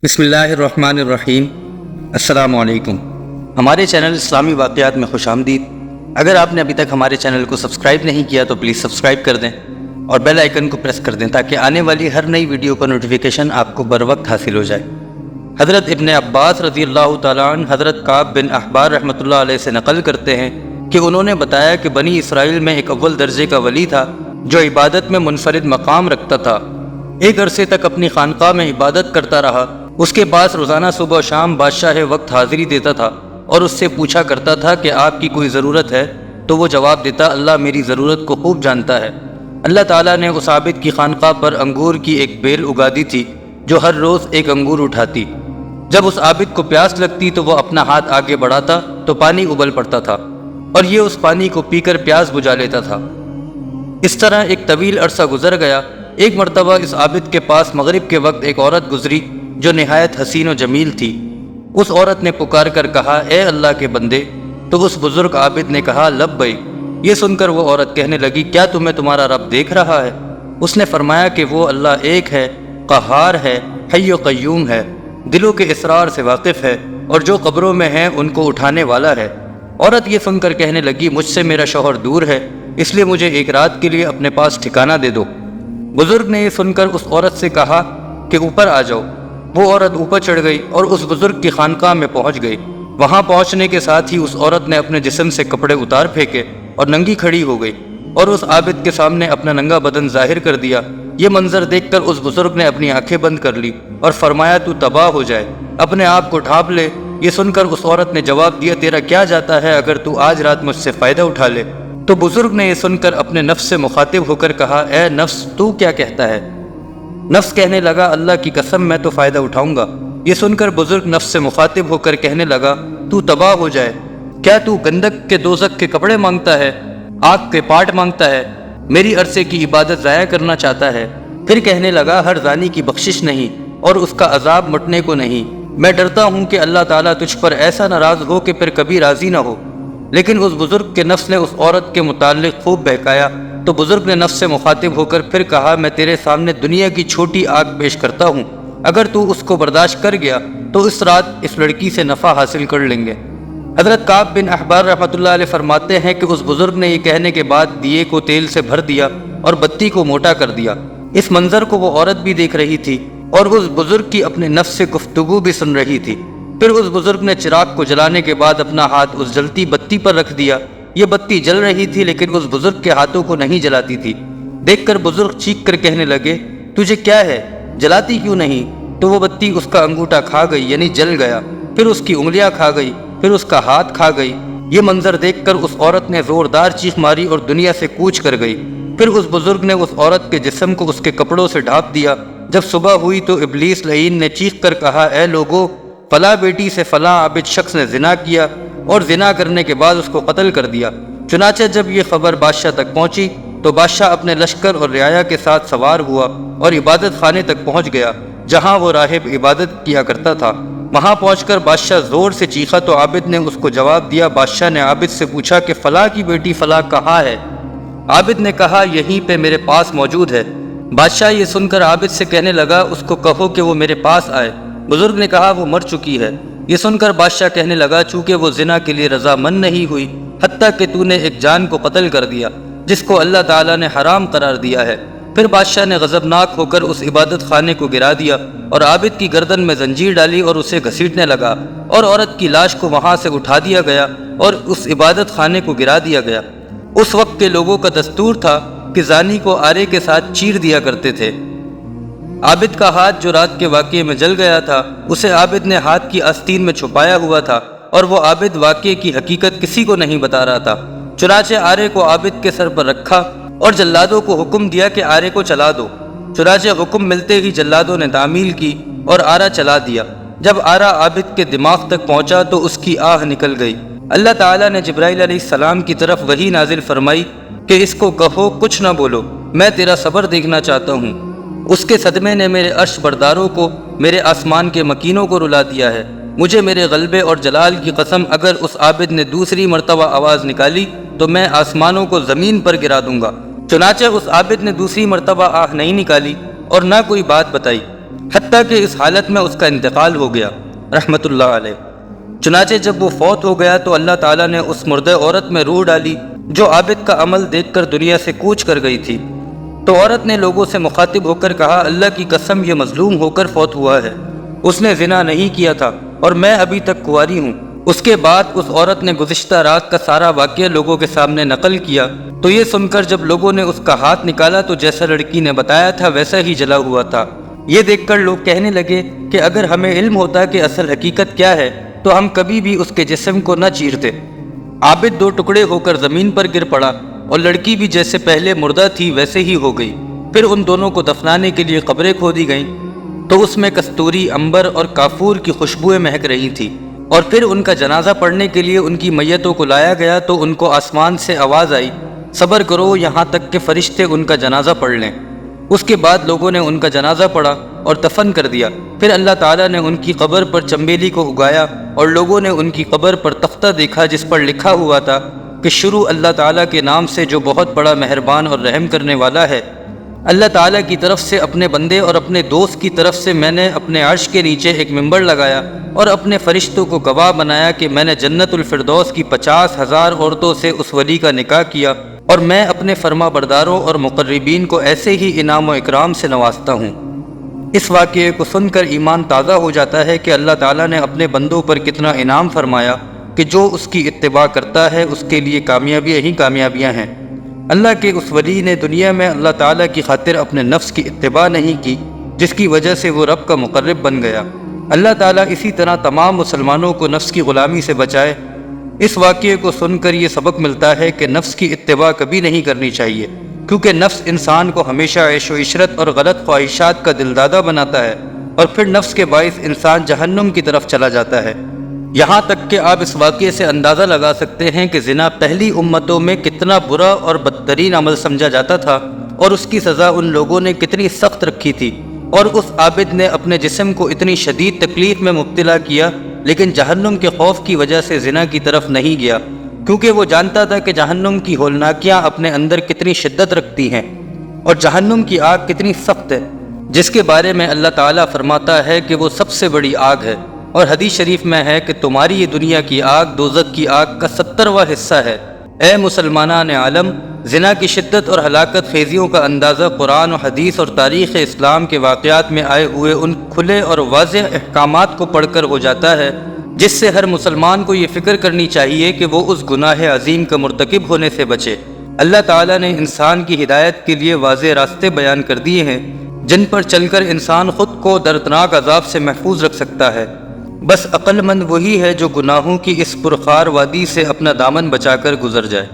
بسم اللہ الرحمن الرحیم۔ السلام علیکم۔ ہمارے چینل اسلامی واقعات میں خوش آمدید۔ اگر آپ نے ابھی تک ہمارے چینل کو سبسکرائب نہیں کیا تو پلیز سبسکرائب کر دیں اور بیل آئیکن کو پریس کر دیں تاکہ آنے والی ہر نئی ویڈیو کا نوٹیفیکیشن آپ کو بر وقت حاصل ہو جائے۔ حضرت ابن عباس رضی اللہ تعالیٰ عنہ حضرت کعب بن احبار رحمۃ اللہ علیہ سے نقل کرتے ہیں کہ انہوں نے بتایا کہ بنی اسرائیل میں ایک اول درجے کا ولی تھا جو عبادت میں منفرد مقام رکھتا تھا۔ ایک عرصے تک اپنی خانقاہ میں عبادت کرتا رہا۔ اس کے پاس روزانہ صبح و شام بادشاہ وقت حاضری دیتا تھا اور اس سے پوچھا کرتا تھا کہ آپ کی کوئی ضرورت ہے، تو وہ جواب دیتا، اللہ میری ضرورت کو خوب جانتا ہے۔ اللہ تعالیٰ نے اس عابد کی خانقاہ پر انگور کی ایک بیل اگا دی تھی جو ہر روز ایک انگور اٹھاتی۔ جب اس عابد کو پیاس لگتی تو وہ اپنا ہاتھ آگے بڑھاتا تو پانی ابل پڑتا تھا اور یہ اس پانی کو پی کر پیاس بجھا لیتا تھا۔ اس طرح ایک طویل عرصہ گزر گیا۔ ایک مرتبہ اس عابد کے پاس مغرب کے وقت ایک عورت گزری جو نہایت حسین و جمیل تھی۔ اس عورت نے پکار کر کہا، اے اللہ کے بندے! تو اس بزرگ عابد نے کہا، لبیک۔ یہ سن کر وہ عورت کہنے لگی، کیا تمہیں تمہارا رب دیکھ رہا ہے؟ اس نے فرمایا کہ وہ اللہ ایک ہے، قہار ہے، حی و قیوم ہے، دلوں کے اسرار سے واقف ہے اور جو قبروں میں ہیں ان کو اٹھانے والا ہے۔ عورت یہ سن کر کہنے لگی، مجھ سے میرا شوہر دور ہے، اس لیے مجھے ایک رات کے لیے اپنے پاس ٹھکانہ دے دو۔ بزرگ نے یہ سن کر اس عورت سے کہا کہ اوپر آ جاؤ۔ وہ عورت اوپر چڑھ گئی اور اس بزرگ کی خانقاہ میں پہنچ گئی۔ وہاں پہنچنے کے ساتھ ہی اس عورت نے اپنے جسم سے کپڑے اتار پھینکے اور ننگی کھڑی ہو گئی اور اس عابد کے سامنے اپنا ننگا بدن ظاہر کر دیا۔ یہ منظر دیکھ کر اس بزرگ نے اپنی آنکھیں بند کر لی اور فرمایا، تو تباہ ہو جائے، اپنے آپ کو ڈھانپ لے۔ یہ سن کر اس عورت نے جواب دیا، تیرا کیا جاتا ہے اگر تو آج رات مجھ سے فائدہ اٹھا لے؟ تو بزرگ نے یہ سن کر اپنے نفس سے مخاطب ہو کر کہا، اے نفس، تو کیا کہتا ہے؟ نفس کہنے لگا، اللہ کی قسم میں تو فائدہ اٹھاؤں گا۔ یہ سن کر بزرگ نفس سے مخاطب ہو کر کہنے لگا، تو تباہ ہو جائے، کیا تو گندک کے دوزخ کے کپڑے مانگتا ہے، آگ کے پاٹ مانگتا ہے، میری عرصے کی عبادت ضائع کرنا چاہتا ہے؟ پھر کہنے لگا، ہر زانی کی بخشش نہیں اور اس کا عذاب مٹنے کو نہیں۔ میں ڈرتا ہوں کہ اللہ تعالیٰ تجھ پر ایسا ناراض ہو کہ پھر کبھی راضی نہ ہو۔ لیکن اس بزرگ کے نفس نے اس عورت کے متعلق خوب بہکایا، تو بزرگ نے نفس سے مخاطب ہو کر پھر کہا، میں تیرے سامنے دنیا کی چھوٹی آگ پیش کرتا ہوں، اگر تو اس کو برداشت کر گیا تو اس رات اس لڑکی سے نفع حاصل کر لیں گے۔ حضرت کعب بن احبار رحمۃ اللہ علیہ فرماتے ہیں کہ اس بزرگ نے یہ کہنے کے بعد دیے کو تیل سے بھر دیا اور بتی کو موٹا کر دیا۔ اس منظر کو وہ عورت بھی دیکھ رہی تھی اور اس بزرگ کی اپنے نفس سے گفتگو بھی سن رہی تھی۔ پھر اس بزرگ نے چراغ کو جلانے کے بعد اپنا ہاتھ اس جلتی بتی پر رکھ دیا۔ یہ بتی جل رہی تھی لیکن اس بزرگ کے ہاتھوں کو نہیں جلاتی تھی۔ دیکھ کر بزرگ چیخ کر کہنے لگے، تجھے کیا ہے، جلاتی کیوں نہیں؟ تو وہ بتی اس کا انگوٹھا کھا گئی، یعنی جل گیا، پھر اس کی انگلیاں کھا گئی، پھر اس کا ہاتھ کھا گئی۔ یہ منظر دیکھ کر اس عورت نے زوردار چیخ ماری اور دنیا سے کوچ کر گئی۔ پھر اس بزرگ نے اس عورت کے جسم کو اس کے کپڑوں سے ڈھانپ دیا۔ جب صبح ہوئی تو ابلیس لعین نے چیخ کر کہا، اے لوگو، فلاں بیٹی سے فلاں عابد شخص نے زنا کیا اور زنا کرنے کے بعد اس کو قتل کر دیا۔ چنانچہ جب یہ خبر بادشاہ تک پہنچی تو بادشاہ اپنے لشکر اور رعایا کے ساتھ سوار ہوا اور عبادت خانے تک پہنچ گیا جہاں وہ راہب عبادت کیا کرتا تھا۔ وہاں پہنچ کر بادشاہ زور سے چیخا تو عابد نے اس کو جواب دیا۔ بادشاہ نے عابد سے پوچھا کہ فلاں کی بیٹی فلاں کہاں ہے؟ عابد نے کہا، یہیں پہ میرے پاس موجود ہے۔ بادشاہ یہ سن کر عابد سے کہنے لگا، اس کو کہو کہ وہ میرے پاس آئے۔ بزرگ نے کہا، وہ مر چکی ہے۔ یہ سن کر بادشاہ کہنے لگا، چونکہ وہ زنا کے لیے رضامند نہیں ہوئی، حتیٰ کہ تو نے ایک جان کو قتل کر دیا جس کو اللہ تعالیٰ نے حرام قرار دیا ہے۔ پھر بادشاہ نے غضبناک ہو کر اس عبادت خانے کو گرا دیا اور عابد کی گردن میں زنجیر ڈالی اور اسے گھسیٹنے لگا، اور عورت کی لاش کو وہاں سے اٹھا دیا گیا اور اس عبادت خانے کو گرا دیا گیا۔ اس وقت کے لوگوں کا دستور تھا کہ زانی کو آرے کے ساتھ چیر دیا کرتے تھے۔ عابد کا ہاتھ جو رات کے واقعے میں جل گیا تھا، اسے عابد نے ہاتھ کی آستین میں چھپایا ہوا تھا اور وہ عابد واقعے کی حقیقت کسی کو نہیں بتا رہا تھا۔ چنانچہ آرے کو عابد کے سر پر رکھا اور جلادوں کو حکم دیا کہ آرے کو چلا دو۔ چنانچہ حکم ملتے ہی جلادوں نے تعمیل کی اور آرا چلا دیا۔ جب آرا عابد کے دماغ تک پہنچا تو اس کی آہ نکل گئی۔ اللہ تعالیٰ نے جبرائیل علیہ السلام کی طرف وحی نازل فرمائی کہ اس کو کہو کچھ نہ بولو، میں تیرا صبر دیکھنا چاہتا ہوں۔ اس کے صدمے نے میرے عرش برداروں کو، میرے آسمان کے مکینوں کو رلا دیا ہے۔ مجھے میرے غلبے اور جلال کی قسم، اگر اس عابد نے دوسری مرتبہ آواز نکالی تو میں آسمانوں کو زمین پر گرا دوں گا۔ چنانچہ اس عابد نے دوسری مرتبہ آہ نہیں نکالی اور نہ کوئی بات بتائی۔ حتیٰ کہ اس حالت میں اس کا انتقال ہو گیا رحمۃ اللہ علیہ۔ چنانچہ جب وہ فوت ہو گیا تو اللہ تعالیٰ نے اس مردہ عورت میں روح ڈالی جو عابد کا عمل دیکھ کر دنیا سے کوچ کر گئی تھی۔ تو عورت نے لوگوں سے مخاطب ہو کر کہا، اللہ کی قسم یہ مظلوم ہو کر فوت ہوا ہے، اس نے زنا نہیں کیا تھا اور میں ابھی تک کنواری ہوں۔ اس کے بعد اس عورت نے گزشتہ رات کا سارا واقعہ لوگوں کے سامنے نقل کیا، تو یہ سن کر جب لوگوں نے اس کا ہاتھ نکالا تو جیسا لڑکی نے بتایا تھا ویسا ہی جلا ہوا تھا۔ یہ دیکھ کر لوگ کہنے لگے کہ اگر ہمیں علم ہوتا کہ اصل حقیقت کیا ہے تو ہم کبھی بھی اس کے جسم کو نہ چیرتے۔ عابد دو ٹکڑے ہو کر زمین پر گر پڑا اور لڑکی بھی جیسے پہلے مردہ تھی ویسے ہی ہو گئی۔ پھر ان دونوں کو دفنانے کے لیے قبریں کھودی گئیں تو اس میں کستوری، عنبر اور کافور کی خوشبوئیں مہک رہی تھیں، اور پھر ان کا جنازہ پڑھنے کے لیے ان کی میتوں کو لایا گیا تو ان کو آسمان سے آواز آئی، صبر کرو یہاں تک کہ فرشتے ان کا جنازہ پڑھ لیں۔ اس کے بعد لوگوں نے ان کا جنازہ پڑھا اور دفن کر دیا۔ پھر اللہ تعالیٰ نے ان کی قبر پر چنبیلی کو اگایا اور لوگوں نے ان کی قبر پر تختہ دیکھا جس پر لکھا ہوا تھا کہ شروع اللہ تعالیٰ کے نام سے جو بہت بڑا مہربان اور رحم کرنے والا ہے۔ اللہ تعالیٰ کی طرف سے اپنے بندے اور اپنے دوست کی طرف سے میں نے اپنے عرش کے نیچے ایک منبر لگایا اور اپنے فرشتوں کو گواہ بنایا کہ میں نے جنت الفردوس کی 50,000 عورتوں سے اس ولی کا نکاح کیا، اور میں اپنے فرما برداروں اور مقربین کو ایسے ہی انعام و اکرام سے نوازتا ہوں۔ اس واقعے کو سن کر ایمان تازہ ہو جاتا ہے کہ اللہ تعالیٰ نے اپنے بندوں پر کتنا انعام فرمایا کہ جو اس کی اتباع کرتا ہے اس کے لیے کامیابیاں ہی کامیابیاں ہیں۔ اللہ کے اس ولی نے دنیا میں اللہ تعالیٰ کی خاطر اپنے نفس کی اتباع نہیں کی، جس کی وجہ سے وہ رب کا مقرب بن گیا۔ اللہ تعالیٰ اسی طرح تمام مسلمانوں کو نفس کی غلامی سے بچائے۔ اس واقعے کو سن کر یہ سبق ملتا ہے کہ نفس کی اتباع کبھی نہیں کرنی چاہیے، کیونکہ نفس انسان کو ہمیشہ عیش و عشرت اور غلط خواہشات کا دلدادہ بناتا ہے، اور پھر نفس کے باعث انسان جہنم کی طرف چلا جاتا ہے۔ یہاں تک کہ آپ اس واقعے سے اندازہ لگا سکتے ہیں کہ زنا پہلی امتوں میں کتنا برا اور بدترین عمل سمجھا جاتا تھا، اور اس کی سزا ان لوگوں نے کتنی سخت رکھی تھی، اور اس عابد نے اپنے جسم کو اتنی شدید تکلیف میں مبتلا کیا، لیکن جہنم کے خوف کی وجہ سے زنا کی طرف نہیں گیا، کیونکہ وہ جانتا تھا کہ جہنم کی ہولناکیاں اپنے اندر کتنی شدت رکھتی ہیں اور جہنم کی آگ کتنی سخت ہے، جس کے بارے میں اللہ تعالیٰ فرماتا ہے کہ وہ سب سے بڑی آگ ہے، اور حدیث شریف میں ہے کہ تمہاری یہ دنیا کی آگ دوزخ کی آگ کا 70واں حصہ ہے۔ اے مسلمانان عالم، زنا کی شدت اور ہلاکت خیزیوں کا اندازہ قرآن و حدیث اور تاریخ اسلام کے واقعات میں آئے ہوئے ان کھلے اور واضح احکامات کو پڑھ کر ہو جاتا ہے، جس سے ہر مسلمان کو یہ فکر کرنی چاہیے کہ وہ اس گناہ عظیم کا مرتکب ہونے سے بچے۔ اللہ تعالیٰ نے انسان کی ہدایت کے لیے واضح راستے بیان کر دیے ہیں، جن پر چل کر انسان خود کو دردناک عذاب سے محفوظ رکھ سکتا ہے۔ بس عقل مند وہی ہے جو گناہوں کی اس پرخار وادی سے اپنا دامن بچا کر گزر جائے۔